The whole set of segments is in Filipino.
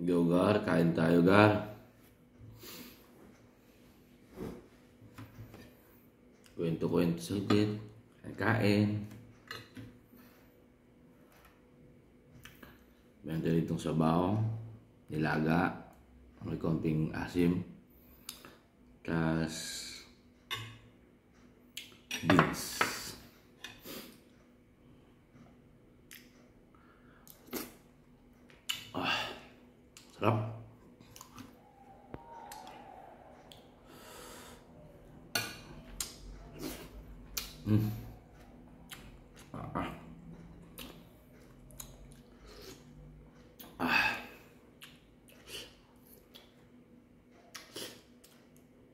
Go Gar, kain tayo Gar. Kwento-kwento saglit. Kain. Meron tayo ditong sabaw. Nilaga. May konting asim. Tas beans. Sarap.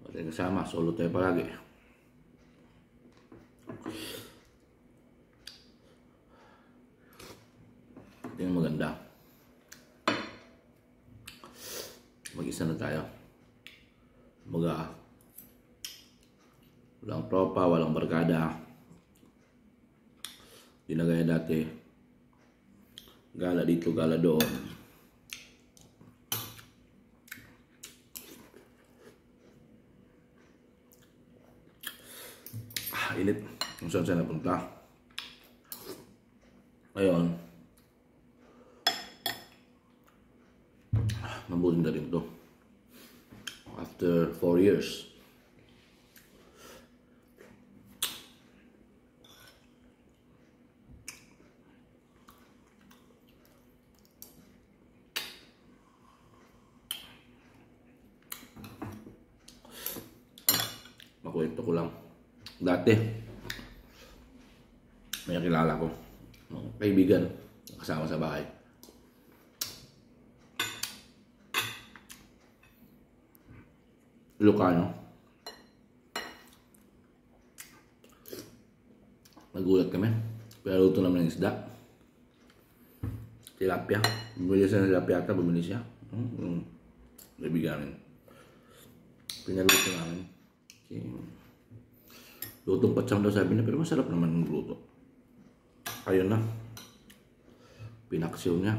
Wala kasama, solo tayo palagi. Ito yung maganda. Mag-isa na tayo. Baga, walang tropa, walang barkada. Di na gaya dati. Gala dito, gala doon. Init. Kung saan siya napunta. Ayun. Mabuti na rin to. After 4 years. Makwento ko lang. Dati, may kilala ko. Kaibigan. Kasama sa bahay. Ilocano. Nagulat kami. Pero luto naman ng isda. Tilapia. Bumili siya ng tilapia ata. Bumili siya. Kaibigan namin. Pinaluto namin. Lutong patsam daw sabi niya. Pero masarap naman ng luto. Ayun na. Pinaksiw niya.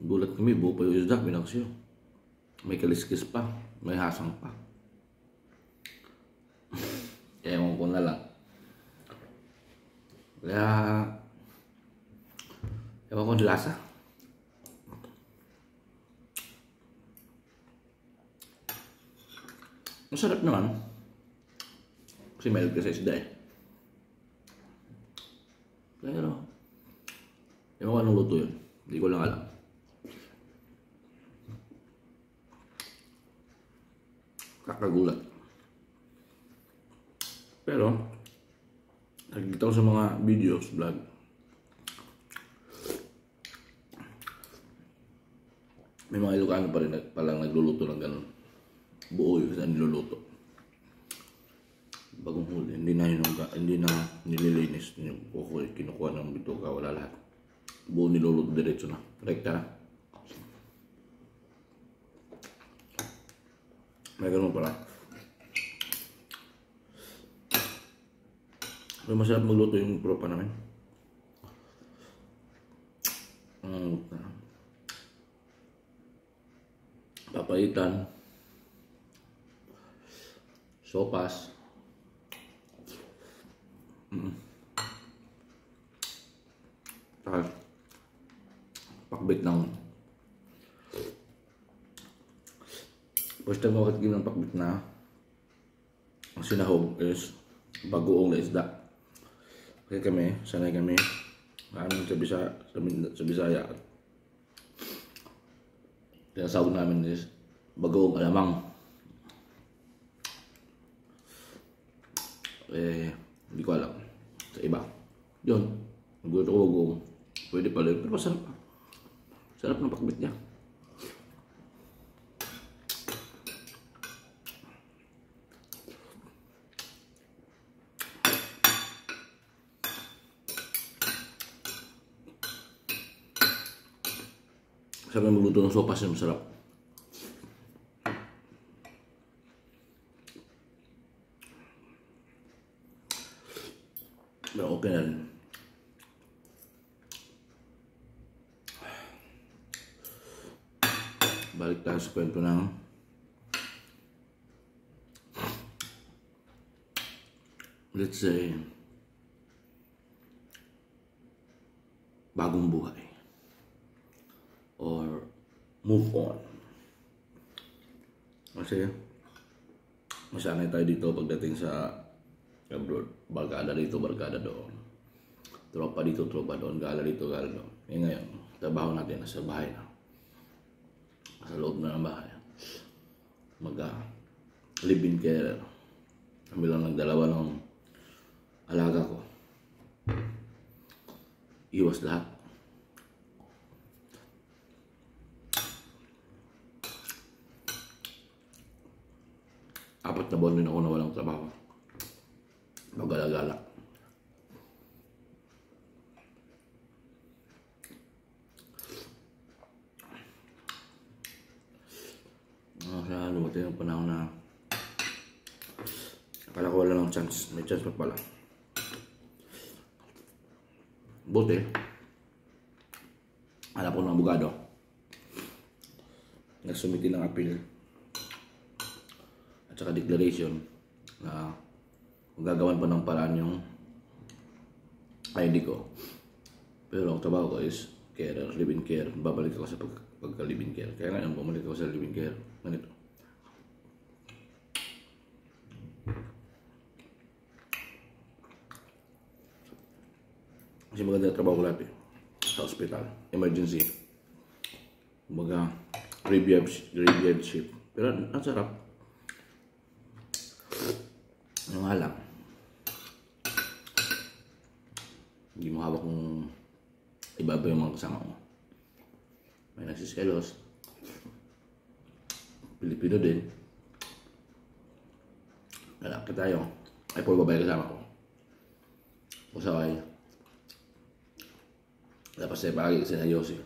Gulat kami. Buo pa yung isda. Pinaksiw. May kaliskis pa. May hasang pa. Ewan ko na lang. Kaya ewan ko ang lasa. Masarap naman. Kasi meron ka sa isda eh. Pero ewan ko anong luto yun. Hindi ko lang alam. Kakagulat. Pero nakikita ko sa mga videos, vlog, may mga Ilocano pa rin palang nagluluto ng ganun. Buo yung saan niluluto. Bagong huli, hindi na nililinis. Kinukuha ng bituka, wala lahat. Buo niluluto, diretso na. Rekta na. May ganun pala. May masarap magluto yung tropa namin. Papaitan. Sopas. Pakbit ng first time ako katigim ng pakbit na ang sinahog is bagoong na isda. Kasi kami, sanay kami sa Bisaya. Tinasawag namin is bagoong alamang. Hindi ko alam sa iba. Yun, nagulat ako bagoong. Pwede pala yun, pero masarap. Sarap ng pakbit niya. Sabi magluto ng sopas yung masarap. Pero okay na rin. balik tayo sa kwento ng let's say bagong buhay or move on. Kasi masanay tayo dito pagdating sa abroad, barkada dito, barkada doon, tropa dito, tropa doon, gala dito, gala doon. Ngayon, trabaho natin nasa bahay na, sa loob na ng bahay, live-in carer. Kami lang nagdalawa ng alaga ko, iwas lahat. Apat na buwan din ako na walang trabaho, magala-gala. Sa lumating ang panahon na akala ko wala lang chance, may chance pa pala. Buti hanap ko ng abogado, nagsumiti ng appeal at saka declaration na gagawan pa ng paraan yung ID ko. Pero ang trabaho ko is carer, live-in care. Babalik ako sa pagka-live-in care. Kaya ngayon bumalik ako sa live-in care. Ganito. Kasi maganda trabaho ko lahat eh. Sa hospital, emergency. Kumbaga, graveyard shift. Pero ang sarap. Ano nga lang, hindi mo hawak kung iba yung mga kasama mo. May nagsiskelos, Pilipino din, lalaki tayo, ay puro babae kasama ko. Usaway, tapos ay pagi kasi na Yossi.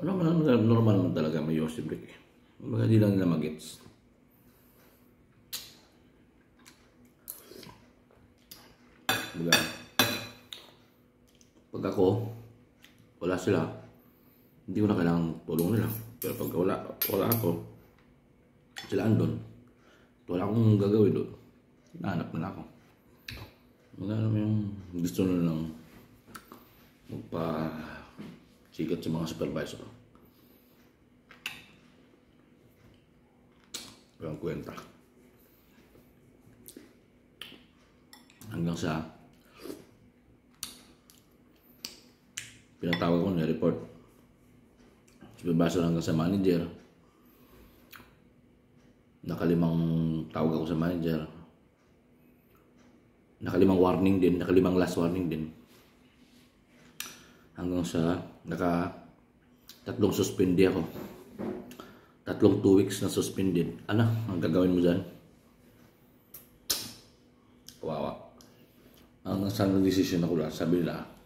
Normal naman talaga may Yossi break eh. Baga di lang nila magets. Pag ako, wala sila, hindi ko na kailangang tulong nila. Pero pag wala ako, sila andun, wala akong gagawin doon, hinahanap nila ako. Magana mo yung gusto nila lang magpa-sikat sa mga supervisor. Walang kwenta. Hanggang sa pinatawag ko, ni-report. Supervisor hanggang sa manager. Nakalimang tawag ako sa manager. Nakalimang warning din, nakalimang last warning din. Hanggang sa tatlong suspindi ako. Tatlong 2 weeks na suspended. Ano ang gagawin mo dyan? Kawawa. Hanggang sa nag-decision ako lang, sabi nila,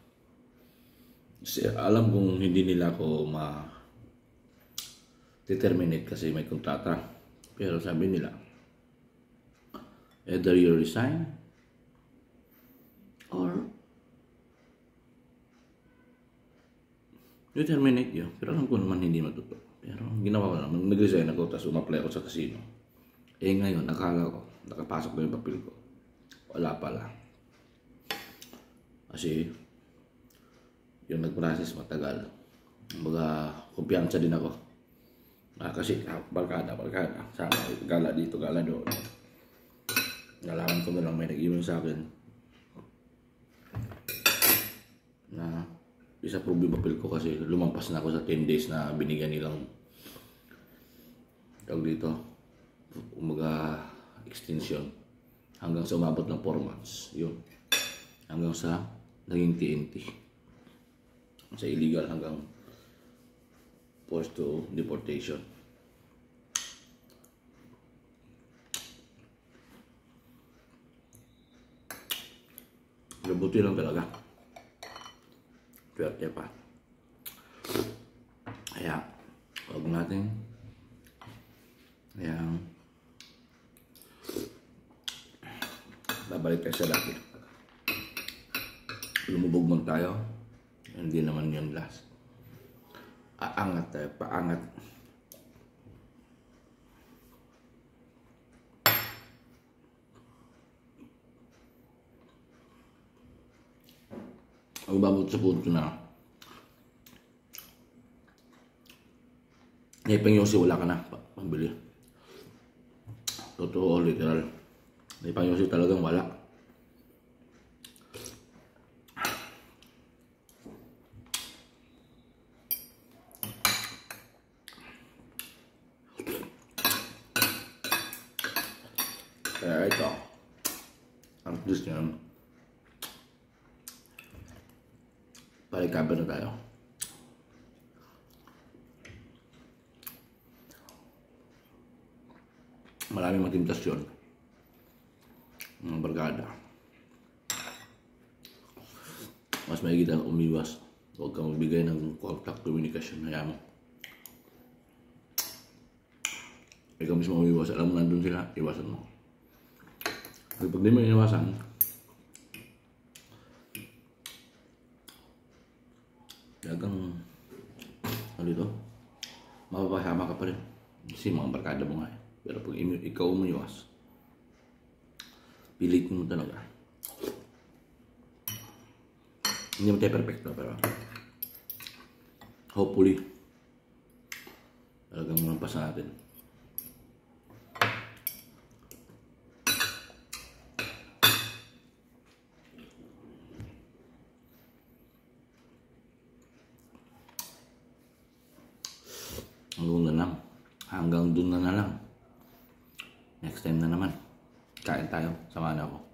alam kong hindi nila ako ma-determinate kasi may kontrata. Pero sabi nila, either you resign or you terminate you. Pero alam ko naman hindi matuto. Pero ginawa ko naman, nag-resign ako, tapos umapply ako sa casino. Eh ngayon, nakala ko, nakapasok na yung papel ko. Wala pala. Kasi yung nag-process matagal. Kumbaga, kumpiyansa din ako. Kasi barkada. Sana gala dito, gala doon. Nalaman ko na lang may nag-email sa akin na isa-prove yung papel ko kasi lumampas na ako sa 10 days na binigyan nilang tawag dito. Kumbaga, extension. Hanggang sa umabot ng 4 months. Yun. Hanggang sa naging TNT. Sa illegal hanggang forced to deportation. Mabuti lang talaga. Swerte pa. Kaya, huwag natin babalik tayo sa dati. Lumubog man tayo, hindi naman yun last. Aangat tayo, paangat. umabot sa punto na naipangyosi wala ka na pambili. Totoo, literal. Naipangyosi talagang wala. Kaya ito, ang twist niyan, pa-recover na tayo. Maraming matimtasyon ng barkada. Mas maigit ang umiwas. Huwag kang magbigay ng contact communication. Hayaan mo. Ikaw mismo umiwas. Alam mo nandun sila, iwasan mo. Pag di mo iniwasan, dagang ano dito, mapapahama ka pa rin. Kasi mga barkada mo nga eh. Pero pag ikaw umiwas, pilitin mo talaga. Hindi mo tayo perfecto, pero hopefully talagang malampas natin. Hanggang doon na lang. Next time na naman. Kain tayo. Samahan ako.